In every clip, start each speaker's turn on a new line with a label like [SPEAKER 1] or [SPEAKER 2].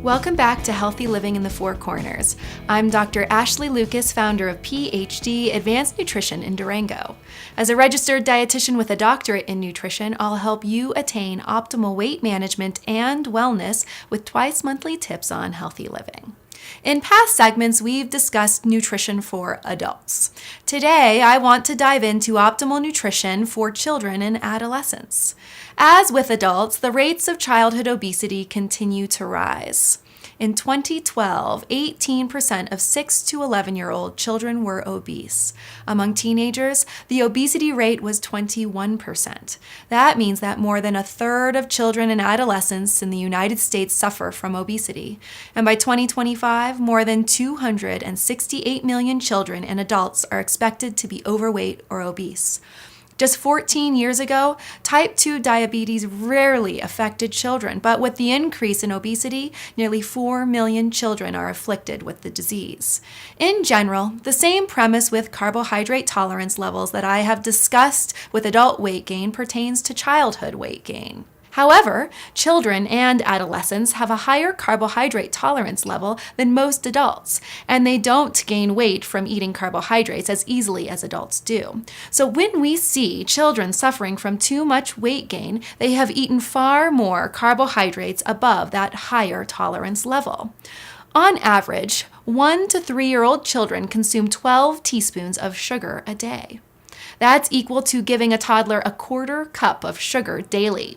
[SPEAKER 1] Welcome back to Healthy Living in the Four Corners. I'm Dr. Ashley Lucas, founder of PhD Advanced Nutrition in Durango. As a registered dietitian with a doctorate in nutrition, I'll help you attain optimal weight management and wellness with twice-monthly tips on healthy living. In past segments, we've discussed nutrition for adults. Today, I want to dive into optimal nutrition for children and adolescents. As with adults, the rates of childhood obesity continue to rise. In 2012, 18% of 6 to 11-year-old children were obese. Among teenagers, the obesity rate was 21%. That means that more than a third of children and adolescents in the United States suffer from obesity. And by 2025, more than 268 million children and adults are expected to be overweight or obese. Just 14 years ago, type 2 diabetes rarely affected children, but with the increase in obesity, nearly 4 million children are afflicted with the disease. In general, the same premise with carbohydrate tolerance levels that I have discussed with adult weight gain pertains to childhood weight gain. However, children and adolescents have a higher carbohydrate tolerance level than most adults, and they don't gain weight from eating carbohydrates as easily as adults do. So when we see children suffering from too much weight gain, they have eaten far more carbohydrates above that higher tolerance level. On average, 1 to 3-year-old children consume 12 teaspoons of sugar a day. That's equal to giving a toddler a quarter cup of sugar daily.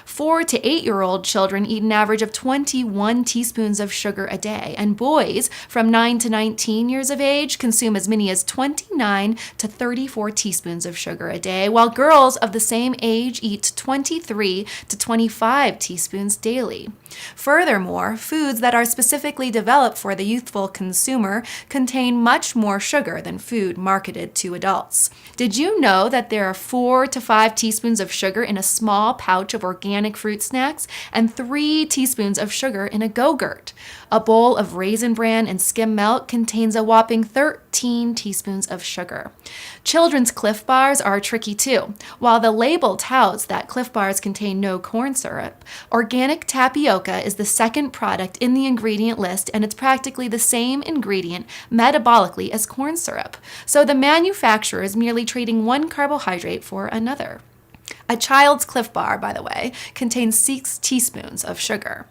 [SPEAKER 1] 4 to 8-year-old children eat an average of 21 teaspoons of sugar a day, and boys from 9 to 19 years of age consume as many as 29 to 34 teaspoons of sugar a day, while girls of the same age eat 23 to 25 teaspoons daily. Furthermore, foods that are specifically developed for the youthful consumer contain much more sugar than food marketed to adults. Did you know that there are 4 to 5 teaspoons of sugar in a small pouch of organic fruit snacks and 3 teaspoons of sugar in a Go-Gurt? A bowl of Raisin Bran and skim milk contains a whopping 13 teaspoons of sugar. Children's Cliff Bars are tricky too. While the label touts that Cliff Bars contain no corn syrup, organic tapioca is the second product in the ingredient list, and it's practically the same ingredient metabolically as corn syrup. So the manufacturer is merely trading one carbohydrate for another. A child's Cliff Bar, by the way, contains 6 teaspoons of sugar.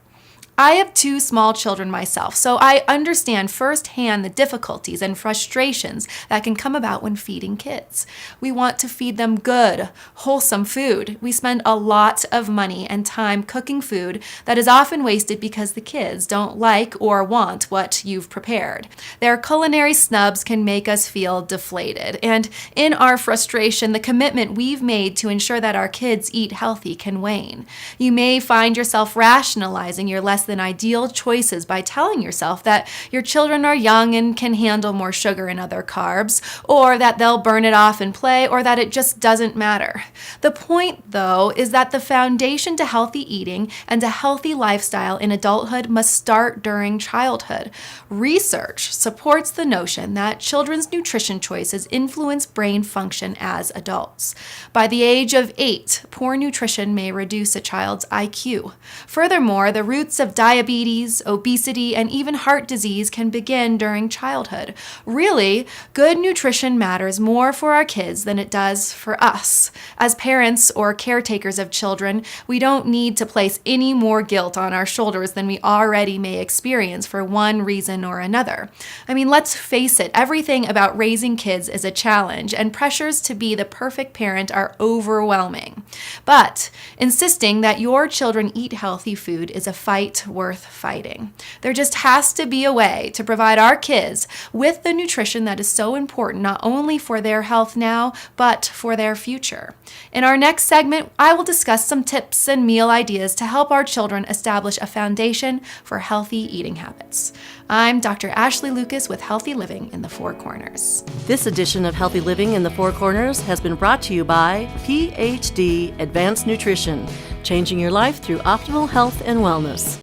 [SPEAKER 1] I have 2 small children myself, so I understand firsthand the difficulties and frustrations that can come about when feeding kids. We want to feed them good, wholesome food. We spend a lot of money and time cooking food that is often wasted because the kids don't like or want what you've prepared. Their culinary snubs can make us feel deflated, and in our frustration, the commitment we've made to ensure that our kids eat healthy can wane. You may find yourself rationalizing your less than ideal choices by telling yourself that your children are young and can handle more sugar and other carbs, or that they'll burn it off and play, or that it just doesn't matter. The point, though, is that the foundation to healthy eating and a healthy lifestyle in adulthood must start during childhood. Research supports the notion that children's nutrition choices influence brain function as adults. By the age of 8, poor nutrition may reduce a child's IQ. Furthermore, the roots of diabetes, obesity, and even heart disease can begin during childhood. Really, good nutrition matters more for our kids than it does for us. As parents or caretakers of children, we don't need to place any more guilt on our shoulders than we already may experience for one reason or another. I mean, let's face it, everything about raising kids is a challenge, and pressures to be the perfect parent are overwhelming. But insisting that your children eat healthy food is a fight worth fighting. There just has to be a way to provide our kids with the nutrition that is so important, not only for their health now, but for their future. In our next segment, I will discuss some tips and meal ideas to help our children establish a foundation for healthy eating habits. I'm Dr. Ashley Lucas with Healthy Living in the Four Corners.
[SPEAKER 2] This edition of Healthy Living in the Four Corners has been brought to you by PhD Advanced Nutrition, changing your life through optimal health and wellness.